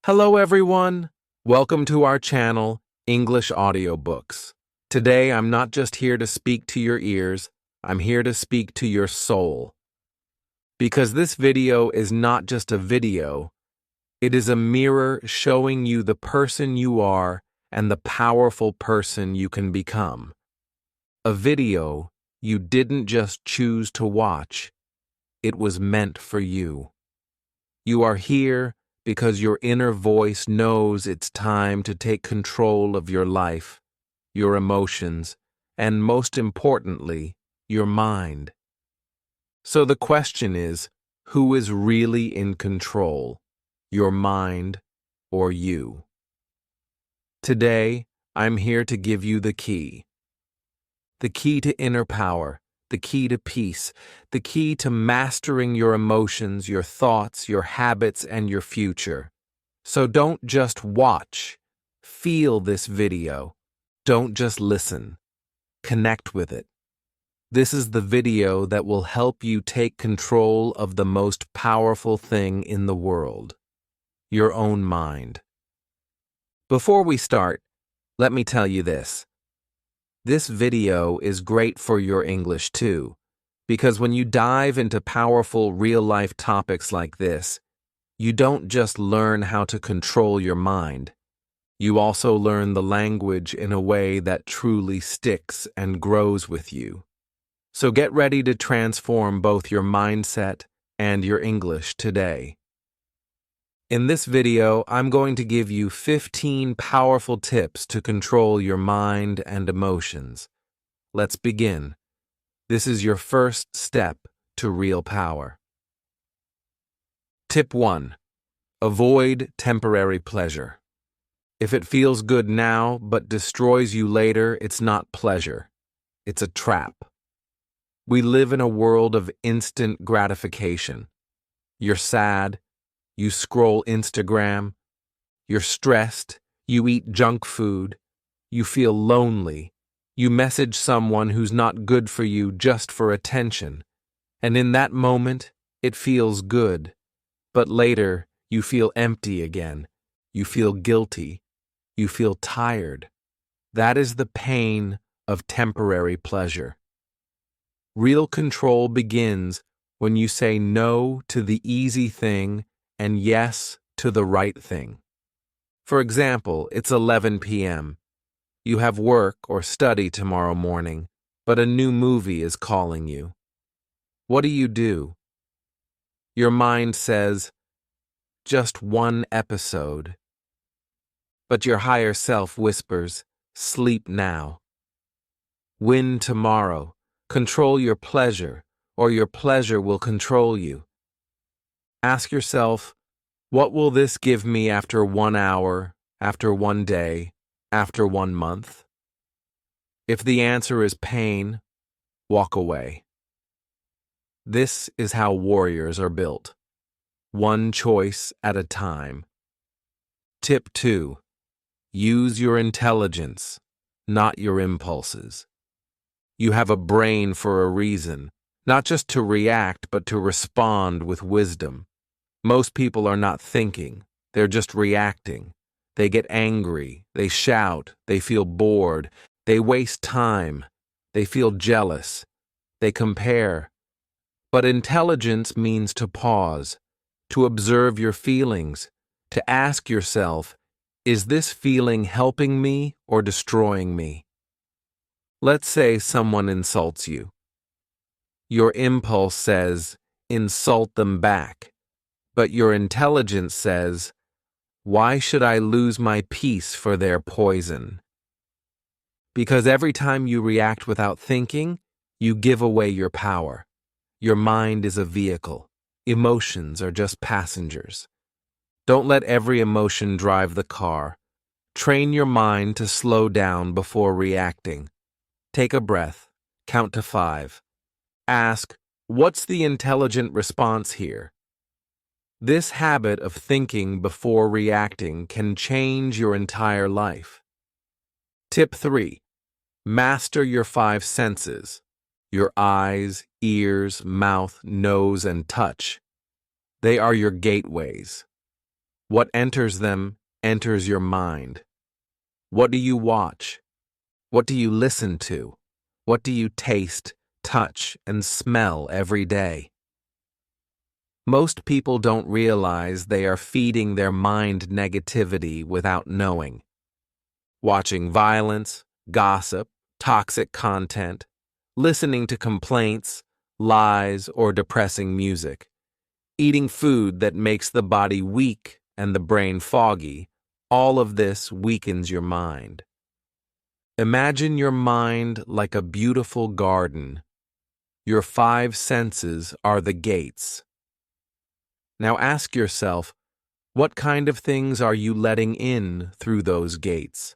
Hello everyone! Welcome to our channel, English Audiobooks. Today I'm not just here to speak to your ears, I'm here to speak to your soul. Because this video is not just a video, it is a mirror showing you the person you are and the powerful person you can become. A video you didn't just choose to watch, it was meant for you. You are here because your inner voice knows it's time to take control of your life, your emotions, and most importantly, your mind. So the question is, who is really in control, your mind or you? Today, I'm here to give you the key. The key to inner power, the key to peace, the key to mastering your emotions, your thoughts, your habits, and your future. So don't just watch. Feel this video. Don't just listen. Connect with it. This is the video that will help you take control of the most powerful thing in the world, your own mind. Before we start, let me tell you this. This video is great for your English too, because when you dive into powerful real-life topics like this, you don't just learn how to control your mind. You also learn the language in a way that truly sticks and grows with you. So get ready to transform both your mindset and your English today. In this video, I'm going to give you 15 powerful tips to control your mind and emotions. Let's begin. This is your first step to real power. Tip 1. Avoid temporary pleasure. If it feels good now but destroys you later, it's not pleasure. It's a trap. We live in a world of instant gratification. You're sad, you scroll Instagram, you're stressed, you eat junk food, you feel lonely, you message someone who's not good for you just for attention, and in that moment, it feels good. But later, you feel empty again, you feel guilty, you feel tired. That is the pain of temporary pleasure. Real control begins when you say no to the easy thing and yes to the right thing. For example, it's 11 p.m. You have work or study tomorrow morning, but a new movie is calling you. What do? Your mind says, just one episode. But your higher self whispers, sleep now. Win tomorrow. Control your pleasure, or your pleasure will control you. Ask yourself, what will this give me after 1 hour, after 1 day, after 1 month? If the answer is pain, walk away. This is how warriors are built. One choice at a time. Tip 2. Use your intelligence, not your impulses. You have a brain for a reason, not just to react, but to respond with wisdom. Most people are not thinking, they're just reacting. They get angry, they shout, they feel bored, they waste time, they feel jealous, they compare. But intelligence means to pause, to observe your feelings, to ask yourself, is this feeling helping me or destroying me? Let's say someone insults you. Your impulse says, insult them back. But your intelligence says, why should I lose my peace for their poison? Because every time you react without thinking, you give away your power. Your mind is a vehicle. Emotions are just passengers. Don't let every emotion drive the car. Train your mind to slow down before reacting. Take a breath. Count to 5. Ask, what's the intelligent response here? This habit of thinking before reacting can change your entire life. Tip 3. Master your 5 senses. Your eyes, ears, mouth, nose, and touch. They are your gateways. What enters them enters your mind. What do you watch? What do you listen to? What do you taste, touch, and smell every day? Most people don't realize they are feeding their mind negativity without knowing. Watching violence, gossip, toxic content, listening to complaints, lies, or depressing music, eating food that makes the body weak and the brain foggy, all of this weakens your mind. Imagine your mind like a beautiful garden. Your 5 senses are the gates. Now ask yourself, what kind of things are you letting in through those gates?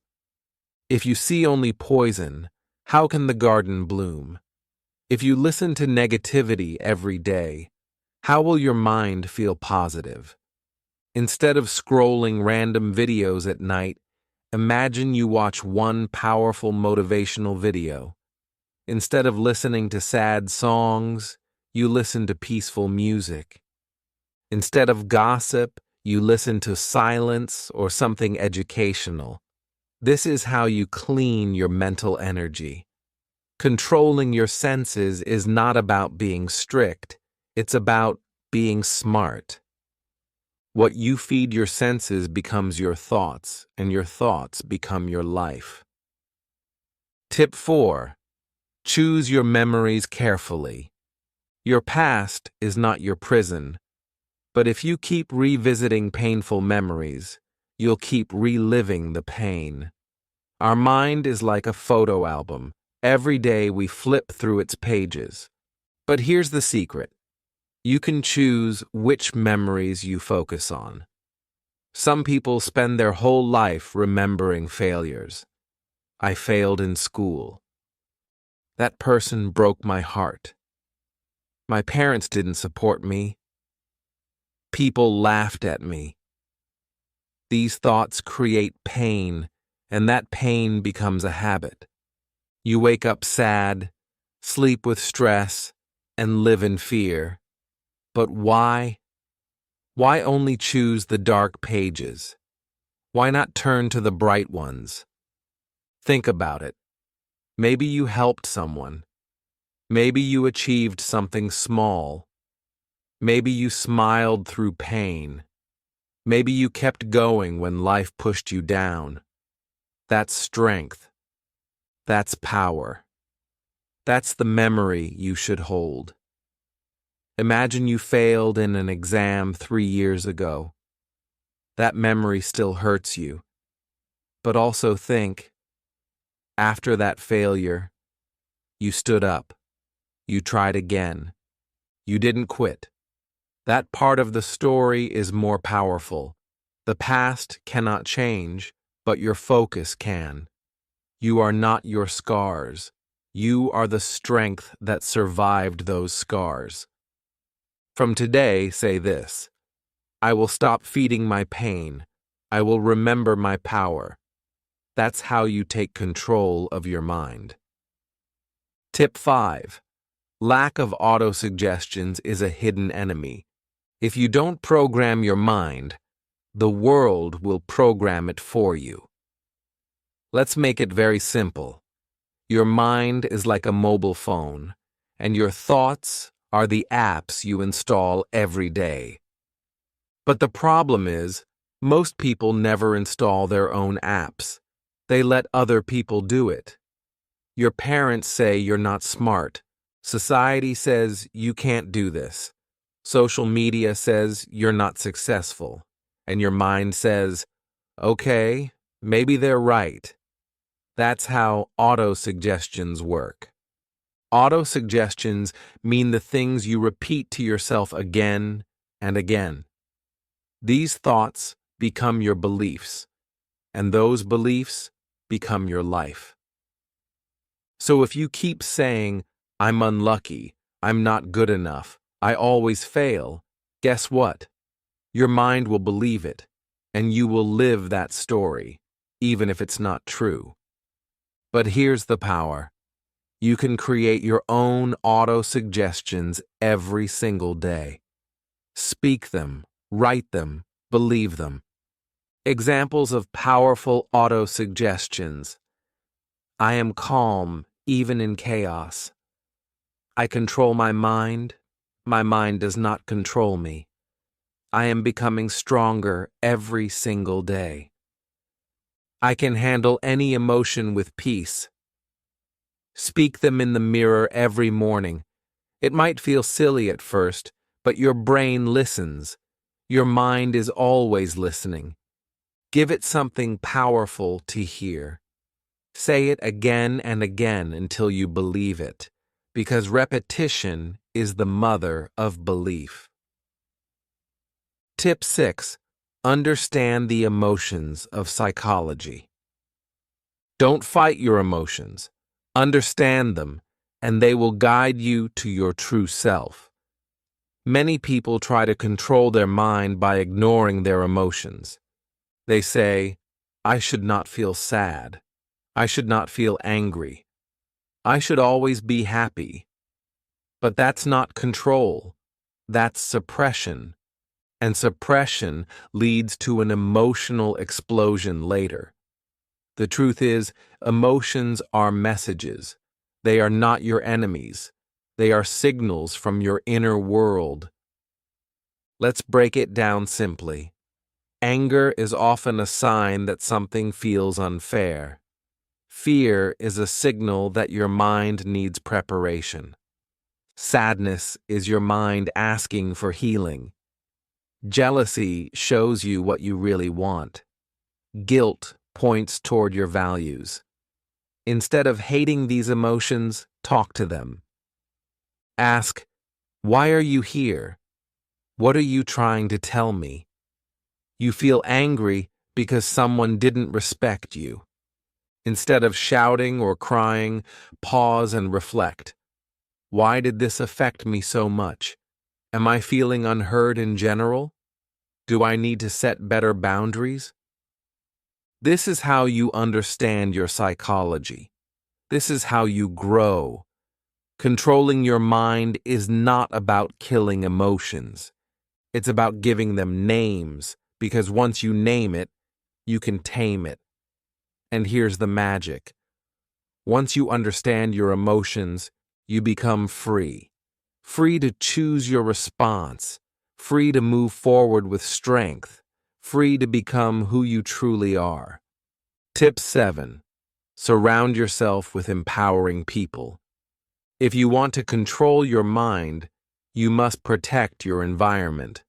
If you see only poison, how can the garden bloom? If you listen to negativity every day, how will your mind feel positive? Instead of scrolling random videos at night, imagine you watch one powerful motivational video. Instead of listening to sad songs, you listen to peaceful music. Instead of gossip, you listen to silence or something educational. This is how you clean your mental energy. Controlling your senses is not about being strict, it's about being smart. What you feed your senses becomes your thoughts, and your thoughts become your life. Tip 4. Choose your memories carefully. Your past is not your prison, but if you keep revisiting painful memories, you'll keep reliving the pain. Our mind is like a photo album. Every day we flip through its pages. But here's the secret. You can choose which memories you focus on. Some people spend their whole life remembering failures. I failed in school. That person broke my heart. My parents didn't support me. People laughed at me. These thoughts create pain, and that pain becomes a habit. You wake up sad, sleep with stress, and live in fear. But why? Why only choose the dark pages? Why not turn to the bright ones? Think about it. Maybe you helped someone. Maybe you achieved something small. Maybe you smiled through pain. Maybe you kept going when life pushed you down. That's strength. That's power. That's the memory you should hold. Imagine you failed in an exam 3 years ago. That memory still hurts you. But also think, after that failure, you stood up. You tried again. You didn't quit. That part of the story is more powerful. The past cannot change, but your focus can. You are not your scars. You are the strength that survived those scars. From today, say this: I will stop feeding my pain. I will remember my power. That's how you take control of your mind. Tip 5. Lack of autosuggestions is a hidden enemy. If you don't program your mind, the world will program it for you. Let's make it very simple. Your mind is like a mobile phone, and your thoughts are the apps you install every day. But the problem is, most people never install their own apps. They let other people do it. Your parents say you're not smart. Society says you can't do this. Social media says you're not successful. And your mind says, okay, maybe they're right. That's how auto-suggestions work. Auto-suggestions mean the things you repeat to yourself again and again. These thoughts become your beliefs, and those beliefs become your life. So if you keep saying, I'm unlucky, I'm not good enough, I always fail, guess what? Your mind will believe it, and you will live that story, even if it's not true. But here's the power. You can create your own auto-suggestions every single day. Speak them, write them, believe them. Examples of powerful auto-suggestions. I am calm even in chaos. I control my mind does not control me. I am becoming stronger every single day. I can handle any emotion with peace. Speak them in the mirror every morning. It might feel silly at first, but your brain listens. Your mind is always listening. Give it something powerful to hear. Say it again and again until you believe it, because repetition is the mother of belief. Tip 6. Understand the emotions of psychology. Don't fight your emotions. Understand them, and they will guide you to your true self. Many people try to control their mind by ignoring their emotions. They say, I should not feel sad. I should not feel angry. I should always be happy. But that's not control. That's suppression. And suppression leads to an emotional explosion later. The truth is, emotions are messages. They are not your enemies. They are signals from your inner world. Let's break it down simply. Anger is often a sign that something feels unfair. Fear is a signal that your mind needs preparation. Sadness is your mind asking for healing. Jealousy shows you what you really want. Guilt points toward your values. Instead of hating these emotions, talk to them. Ask, why are you here? What are you trying to tell me? You feel angry because someone didn't respect you. Instead of shouting or crying, pause and reflect. Why did this affect me so much? Am I feeling unheard in general? Do I need to set better boundaries? This is how you understand your psychology. This is how you grow. Controlling your mind is not about killing emotions. It's about giving them names, because once you name it, you can tame it. And here's the magic. Once you understand your emotions, you become free. Free to choose your response. Free to move forward with strength. Free to become who you truly are. Tip 7. Surround yourself with empowering people. If you want to control your mind, you must protect your environment.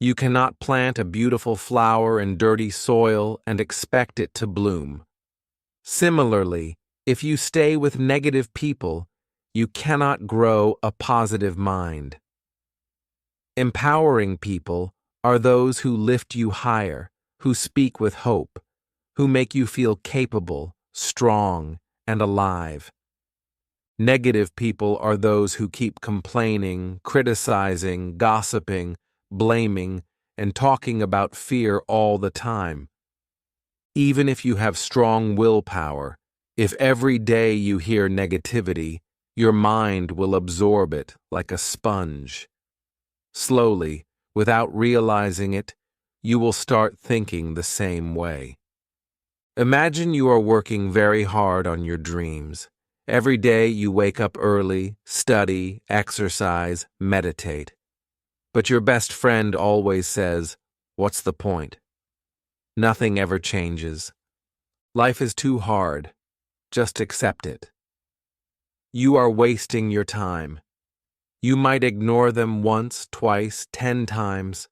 You cannot plant a beautiful flower in dirty soil and expect it to bloom. Similarly, if you stay with negative people, you cannot grow a positive mind. Empowering people are those who lift you higher, who speak with hope, who make you feel capable, strong, and alive. Negative people are those who keep complaining, criticizing, gossiping, blaming, and talking about fear all the time. Even if you have strong willpower, if every day you hear negativity, your mind will absorb it like a sponge. Slowly, without realizing it, you will start thinking the same way. Imagine you are working very hard on your dreams. Every day you wake up early, study, exercise, meditate. But your best friend always says, "What's the point? Nothing ever changes. Life is too hard. Just accept it." You are wasting your time. You might ignore them once, twice, 10 times,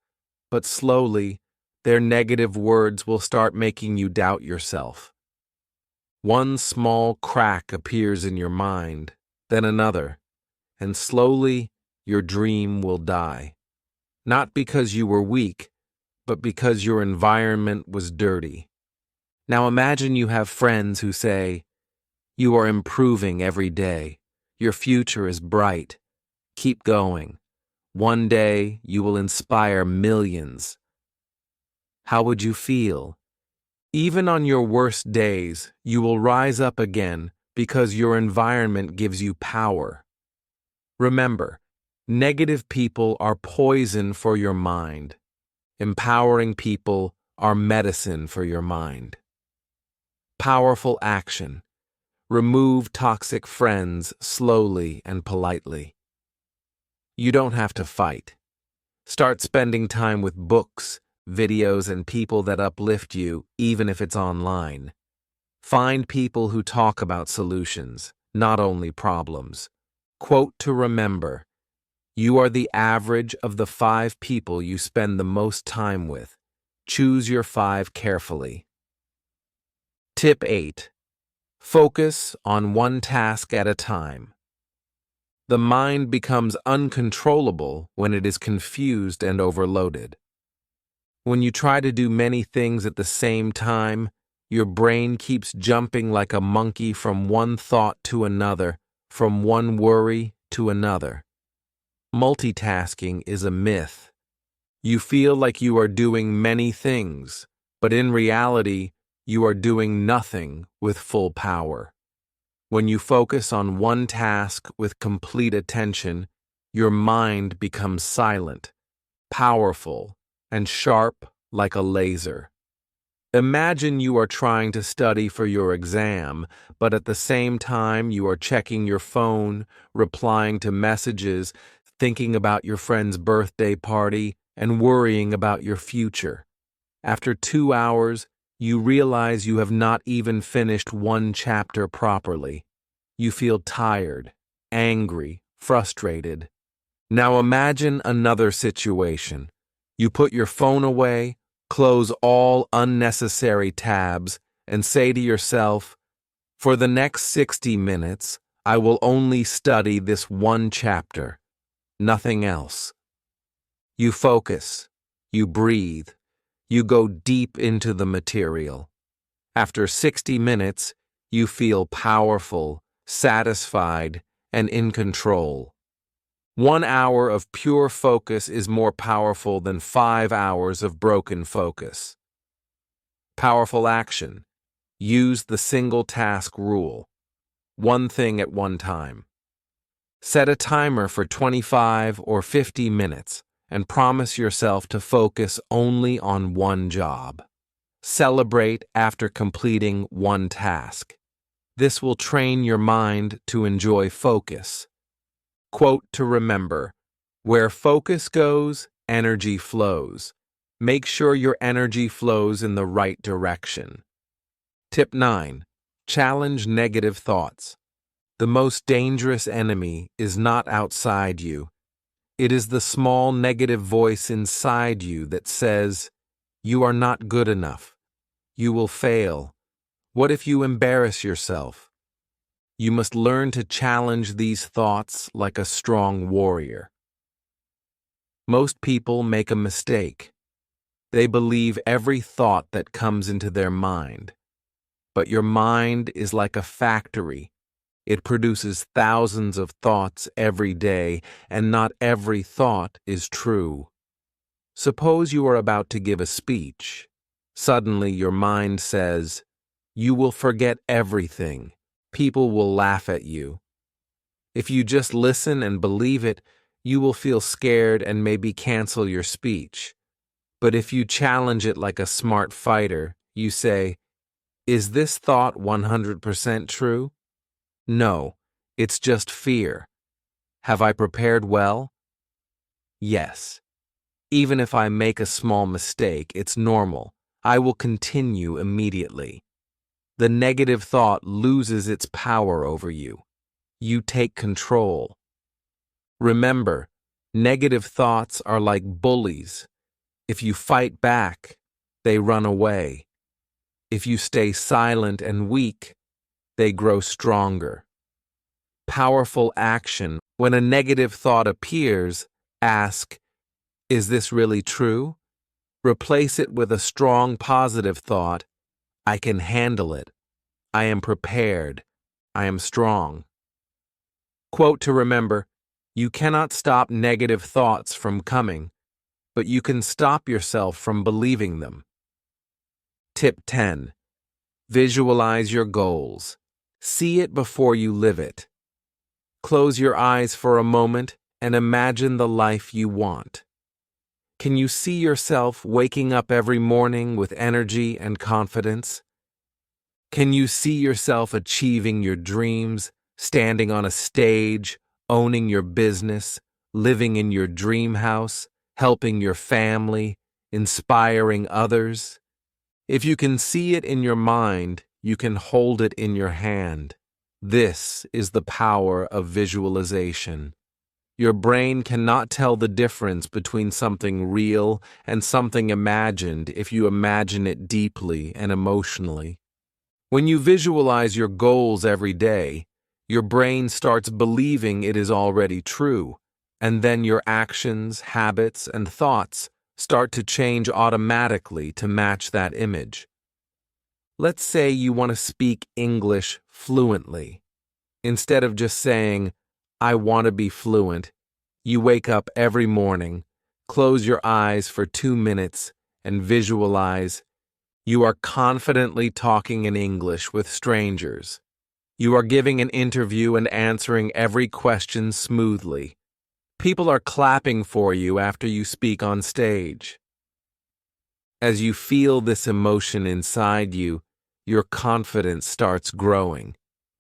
but slowly, their negative words will start making you doubt yourself. One small crack appears in your mind, then another, and slowly your dream will die. Not because you were weak, but because your environment was dirty. Now imagine you have friends who say, "You are improving every day. Your future is bright. Keep going. One day you will inspire millions." How would you feel? Even on your worst days, you will rise up again because your environment gives you power. Remember, negative people are poison for your mind. Empowering people are medicine for your mind. Powerful action. Remove toxic friends slowly and politely. You don't have to fight. Start spending time with books, videos, and people that uplift you, even if it's online. Find people who talk about solutions, not only problems. Quote to remember: you are the average of the 5 people you spend the most time with. Choose your 5 carefully. Tip 8. Focus on one task at a time. The mind becomes uncontrollable when it is confused and overloaded. When you try to do many things at the same time, your brain keeps jumping like a monkey from one thought to another, from one worry to another. Multitasking is a myth. You feel like you are doing many things, but in reality, you are doing nothing with full power. When you focus on one task with complete attention, your mind becomes silent, powerful, and sharp like a laser. Imagine you are trying to study for your exam, but at the same time you are checking your phone, replying to messages, thinking about your friend's birthday party, and worrying about your future. After 2 hours, you realize you have not even finished one chapter properly. You feel tired, angry, frustrated. Now imagine another situation. You put your phone away, close all unnecessary tabs, and say to yourself, "For the next 60 minutes, I will only study this one chapter, nothing else." You focus, you breathe, you go deep into the material. After 60 minutes, you feel powerful, satisfied, and in control. 1 hour of pure focus is more powerful than 5 hours of broken focus. Powerful action. Use the single task rule. One thing at one time. Set a timer for 25 or 50 minutes and promise yourself to focus only on one job. Celebrate after completing one task. This will train your mind to enjoy focus. Quote to remember: where focus goes, energy flows. Make sure your energy flows in the right direction. Tip 9. Challenge negative thoughts. The most dangerous enemy is not outside you. It is the small negative voice inside you that says, "You are not good enough. You will fail. What if you embarrass yourself?" You must learn to challenge these thoughts like a strong warrior. Most people make a mistake. They believe every thought that comes into their mind. But your mind is like a factory. It produces thousands of thoughts every day, and not every thought is true. Suppose you are about to give a speech. Suddenly your mind says, "You will forget everything. People will laugh at you." If you just listen and believe it, you will feel scared and maybe cancel your speech. But if you challenge it like a smart fighter, you say, "Is this thought 100% true? No, it's just fear. Have I prepared well? Yes. Even if I make a small mistake, it's normal. I will continue immediately." The negative thought loses its power over you. You take control. Remember, negative thoughts are like bullies. If you fight back, they run away. If you stay silent and weak, they grow stronger. Powerful action. When a negative thought appears, ask, "Is this really true?" Replace it with a strong positive thought. "I can handle it. I am prepared. I am strong." Quote to remember: you cannot stop negative thoughts from coming, but you can stop yourself from believing them. Tip 10. Visualize your goals. See it before you live it. Close your eyes for a moment and imagine the life you want. Can you see yourself waking up every morning with energy and confidence? Can you see yourself achieving your dreams, standing on a stage, owning your business, living in your dream house, helping your family, inspiring others? If you can see it in your mind, you can hold it in your hand. This is the power of visualization. Your brain cannot tell the difference between something real and something imagined if you imagine it deeply and emotionally. When you visualize your goals every day, your brain starts believing it is already true, and then your actions, habits, and thoughts start to change automatically to match that image. Let's say you want to speak English fluently. Instead of just saying, "I want to be fluent," you wake up every morning, close your eyes for 2 minutes, and visualize you are confidently talking in English with strangers. You are giving an interview and answering every question smoothly. People are clapping for you after you speak on stage. As you feel this emotion inside you, your confidence starts growing.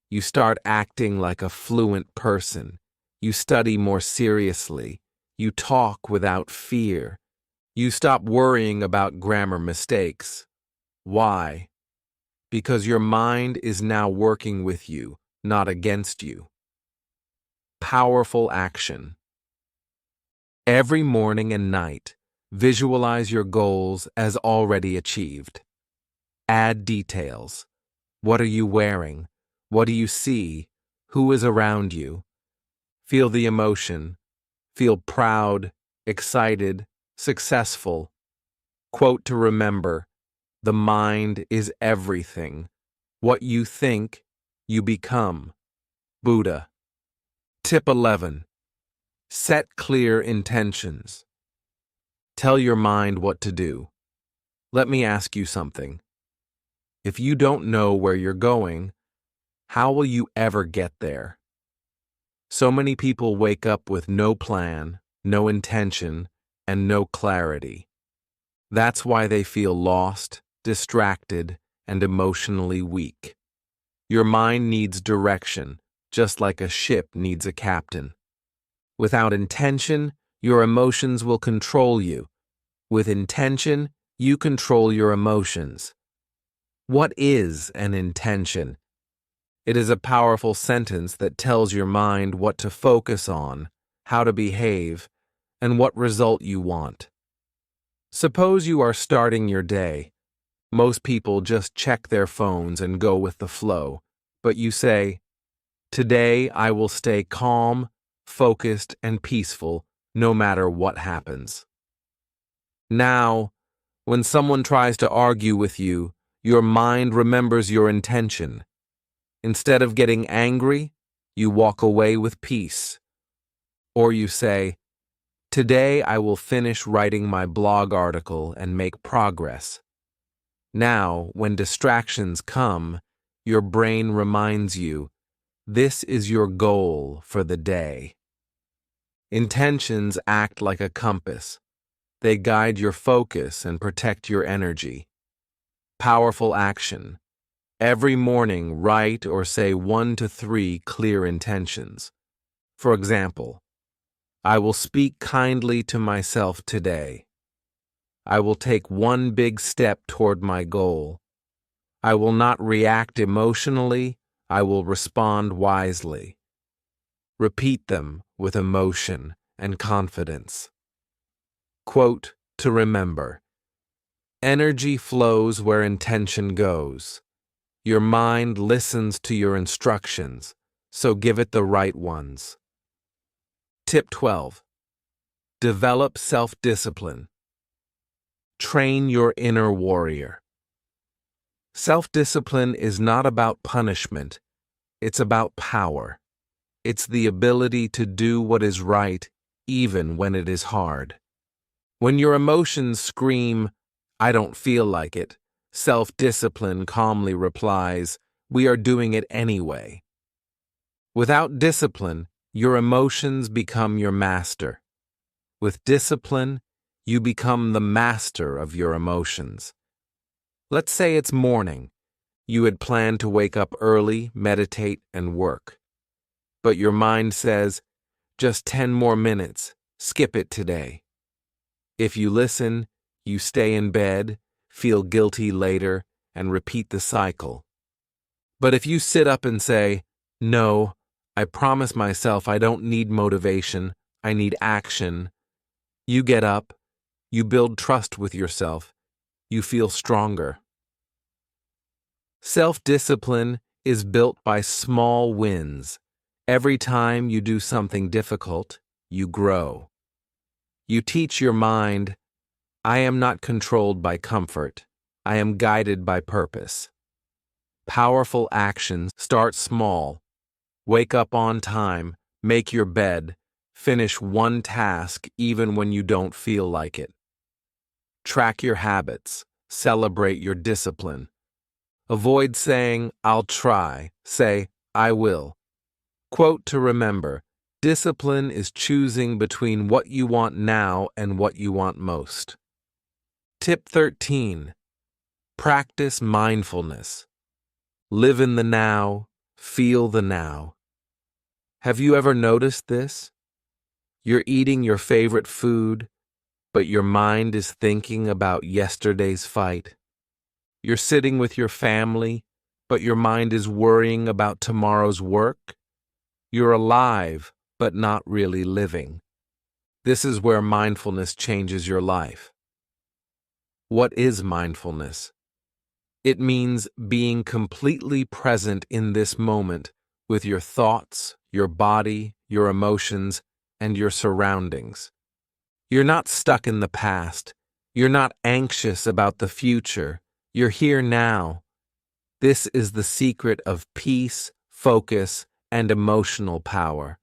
You start acting like a fluent person. You study more seriously. You talk without fear. You stop worrying about grammar mistakes. Why? Because your mind is now working with you, not against you. Powerful action. Every morning and night, visualize your goals as already achieved. Add details. What are you wearing? What do you see? Who is around you? Feel the emotion. Feel proud, excited, successful. Quote to remember: the mind is everything. What you think, you become. Buddha. Tip 11. Set clear intentions. Tell your mind what to do. Let me ask you something. If you don't know where you're going, how will you ever get there? So many people wake up with no plan, no intention, and no clarity. That's why they feel lost, distracted, and emotionally weak. Your mind needs direction, just like a ship needs a captain. Without intention, your emotions will control you. With intention, you control your emotions. What is an intention? It is a powerful sentence that tells your mind what to focus on, how to behave, and what result you want. Suppose you are starting your day. Most people just check their phones and go with the flow, but you say, "Today I will stay calm, focused, and peaceful, no matter what happens." Now, when someone tries to argue with you, your mind remembers your intention. Instead of getting angry, you walk away with peace. Or you say, "Today I will finish writing my blog article and make progress." Now, when distractions come, your brain reminds you, this is your goal for the day. Intentions act like a compass. They guide your focus and protect your energy. Powerful action. Every morning, write or say 1 to 3 clear intentions. For example, I will speak kindly to myself today. I will take one big step toward my goal. I will not react emotionally. I will respond wisely. Repeat them with emotion and confidence. Quote to remember: energy flows where intention goes. Your mind listens to your instructions, so give it the right ones. Tip 12. Develop self-discipline. Train your inner warrior. Self-discipline is not about punishment. It's about power. It's the ability to do what is right, even when it is hard. When your emotions scream, "I don't feel like it," self-discipline calmly replies, "We are doing it anyway." Without discipline, your emotions become your master. With discipline, You become the master of your emotions. Let's say it's morning. You had planned to wake up early, meditate, and work. But your mind says, just 10 more minutes, skip it today. If you listen, you stay in bed, feel guilty later, and repeat the cycle. But if you sit up and say, no, I promise myself I don't need motivation, I need action, you get up, you build trust with yourself, you feel stronger. Self-discipline is built by small wins. Every time you do something difficult, you grow. You teach your mind, I am not controlled by comfort. I am guided by purpose. Powerful actions start small. Wake up on time, make your bed, finish one task even when you don't feel like it. Track your habits, celebrate your discipline. Avoid saying, I'll try, say, I will. Quote to remember, discipline is choosing between what you want now and what you want most. Tip 13. Practice mindfulness. Live in the now, feel the now. Have you ever noticed this? You're eating your favorite food, but your mind is thinking about yesterday's fight. You're sitting with your family, but your mind is worrying about tomorrow's work. You're alive, but not really living. This is where mindfulness changes your life. What is mindfulness? It means being completely present in this moment with your thoughts, your body, your emotions, and your surroundings. You're not stuck in the past. You're not anxious about the future. You're here now. This is the secret of peace, focus, and emotional power.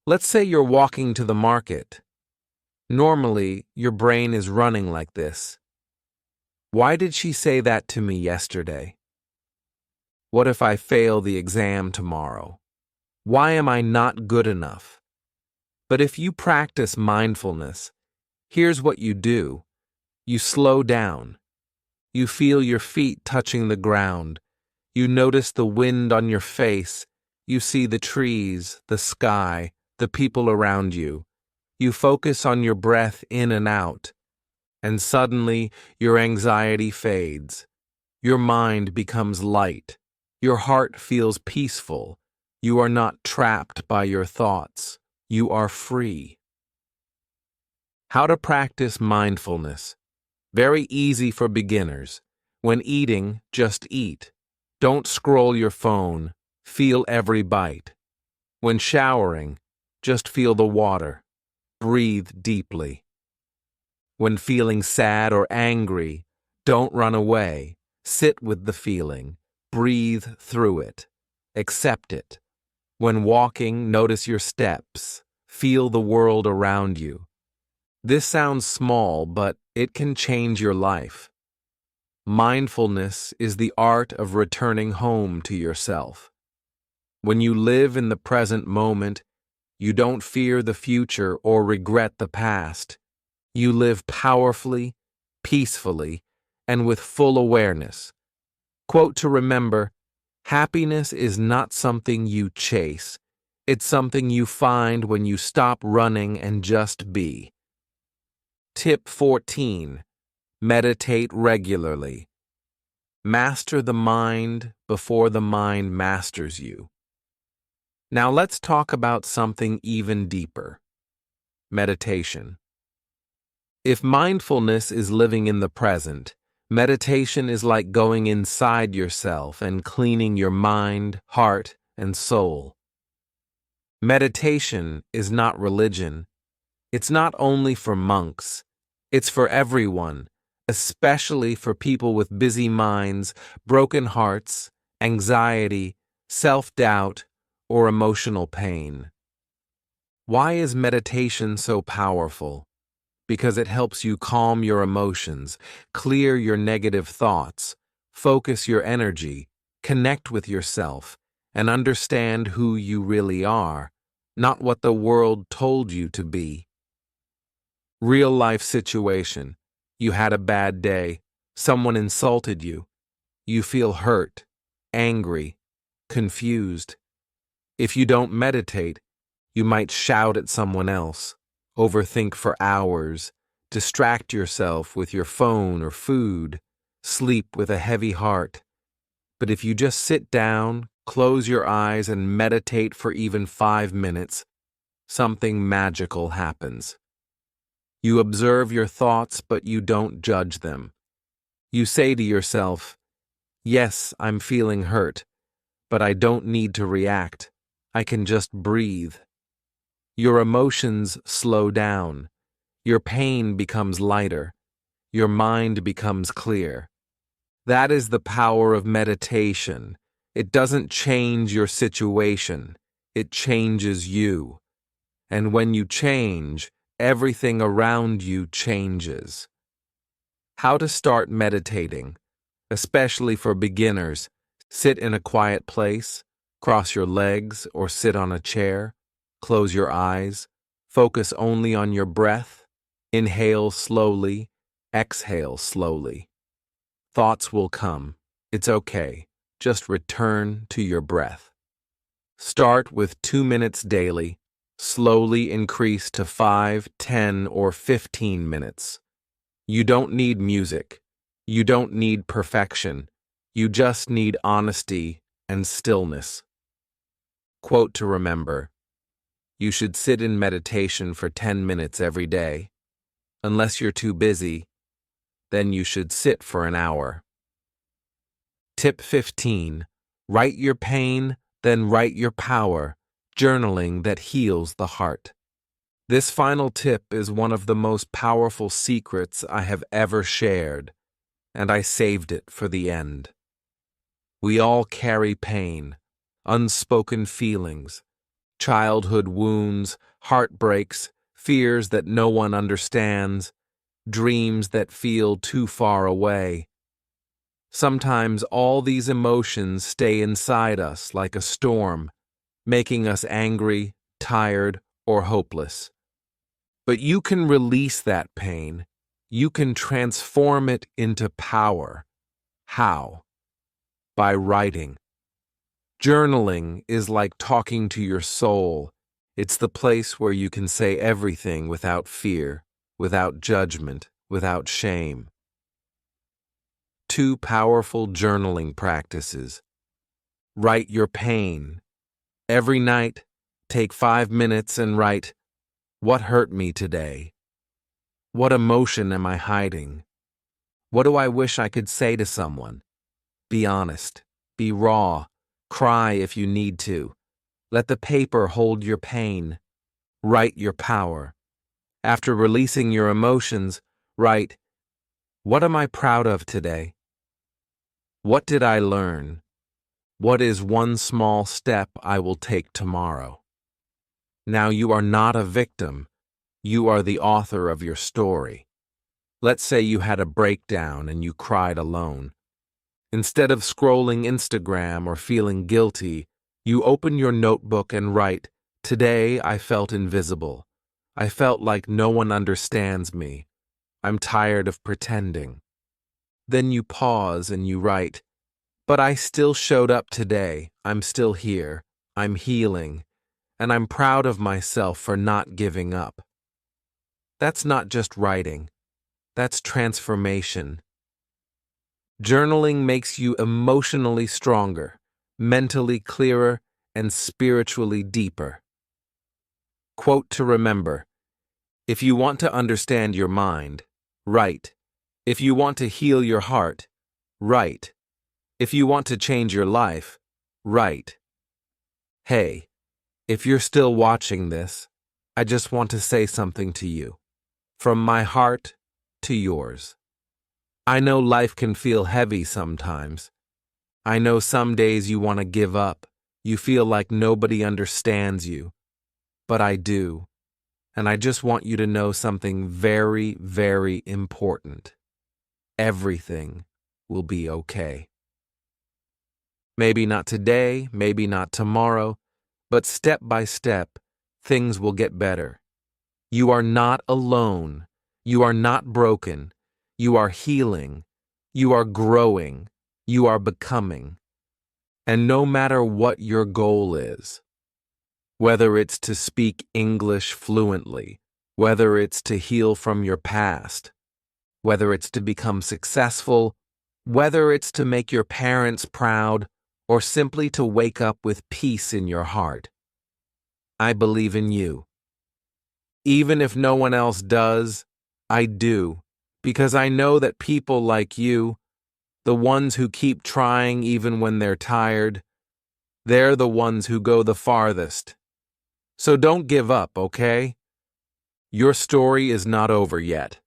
Let's say you're walking to the market. Normally, your brain is running like this. Why did she say that to me yesterday? What if I fail the exam tomorrow? Why am I not good enough? But if you practice mindfulness, here's what you do. You slow down. You feel your feet touching the ground. You notice the wind on your face. You see the trees, the sky, the people around you. You focus on your breath in and out. And suddenly, your anxiety fades. Your mind becomes light. Your heart feels peaceful. You are not trapped by your thoughts. You are free. How to practice mindfulness. Very easy for beginners. When eating, just eat. Don't scroll your phone. Feel every bite. When showering, just feel the water. Breathe deeply. When feeling sad or angry, don't run away. Sit with the feeling. Breathe through it. Accept it. When walking, notice your steps. Feel the world around you. This sounds small, but it can change your life. Mindfulness is the art of returning home to yourself. When you live in the present moment, you don't fear the future or regret the past. You live powerfully, peacefully, and with full awareness. Quote to remember, happiness is not something you chase. It's something you find when you stop running and just be. Tip 14. Meditate regularly. Master the mind before the mind masters you. Now let's talk about something even deeper. Meditation. If mindfulness is living in the present, meditation is like going inside yourself and cleaning your mind, heart, and soul. Meditation is not religion. It's not only for monks. It's for everyone, especially for people with busy minds, broken hearts, anxiety, self-doubt, or emotional pain. Why is meditation so powerful? Because it helps you calm your emotions, clear your negative thoughts, focus your energy, connect with yourself, and understand who you really are, not what the world told you to be. Real life situation. You had a bad day. Someone insulted you. You feel hurt, angry, confused. If you don't meditate, you might shout at someone else, overthink for hours, distract yourself with your phone or food, sleep with a heavy heart. But if you just sit down, close your eyes, and meditate for even 5 minutes, something magical happens. You observe your thoughts, but you don't judge them. You say to yourself, "Yes, I'm feeling hurt, but I don't need to react. I can just breathe." Your emotions slow down. Your pain becomes lighter. Your mind becomes clear. That is the power of meditation. It doesn't change your situation. It changes you. And when you change, everything around you changes. How to start meditating, especially for beginners. Sit in a quiet place, cross your legs, or sit on a chair. Close your eyes. Focus only on your breath. Inhale slowly. Exhale slowly. Thoughts will come. It's okay. Just return to your breath. Start with 2 minutes daily. Slowly increase to 5, 10, or 15 minutes. You don't need music. You don't need perfection. You just need honesty and stillness. Quote to remember: you should sit in meditation for 10 minutes every day. Unless you're too busy, then you should sit for an hour. Tip 15. Write your pain, then write your power. Journaling that heals the heart. This final tip is one of the most powerful secrets I have ever shared, and I saved it for the end. We all carry pain, unspoken feelings, childhood wounds, heartbreaks, fears that no one understands, dreams that feel too far away. Sometimes all these emotions stay inside us like a storm, making us angry, tired, or hopeless. But you can release that pain. You can transform it into power. How? By writing. Journaling is like talking to your soul. It's the place where you can say everything without fear, without judgment, without shame. 2 powerful journaling practices. Write your pain. Every night, take 5 minutes and write, "What hurt me today? What emotion am I hiding? What do I wish I could say to someone?" Be honest. Be raw. Cry if you need to. Let the paper hold your pain. Write your power. After releasing your emotions, write, "What am I proud of today? What did I learn? What is one small step I will take tomorrow?" Now you are not a victim. You are the author of your story. Let's say you had a breakdown and you cried alone. Instead of scrolling Instagram or feeling guilty, you open your notebook and write, "Today I felt invisible. I felt like no one understands me. I'm tired of pretending." Then you pause and you write, "But I still showed up today. I'm still here. I'm healing. And I'm proud of myself for not giving up." That's not just writing. That's transformation. Journaling makes you emotionally stronger, mentally clearer, and spiritually deeper. Quote to remember: if you want to understand your mind, write. If you want to heal your heart, write. If you want to change your life, write. Hey, if you're still watching this, I just want to say something to you. From my heart to yours. I know life can feel heavy sometimes. I know some days you want to give up. You feel like nobody understands you. But I do. And I just want you to know something very, very important. Everything will be okay. Maybe not today, maybe not tomorrow, but step by step, things will get better. You are not alone. You are not broken. You are healing. You are growing. You are becoming. And no matter what your goal is, whether it's to speak English fluently, whether it's to heal from your past, whether it's to become successful, whether it's to make your parents proud, or simply to wake up with peace in your heart, I believe in you. Even if no one else does, I do, because I know that people like you, the ones who keep trying even when they're tired, they're the ones who go the farthest. So don't give up, okay? Your story is not over yet.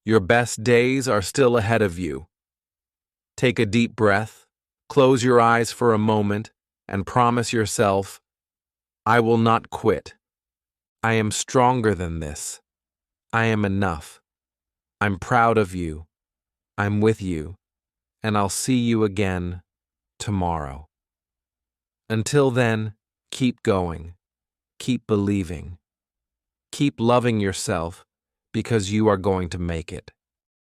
Your best days are still ahead of you. Take a deep breath, close your eyes for a moment, and promise yourself, I will not quit. I am stronger than this. I am enough. I'm proud of you. I'm with you. And I'll see you again tomorrow. Until then, keep going. Keep believing. Keep loving yourself because you are going to make it.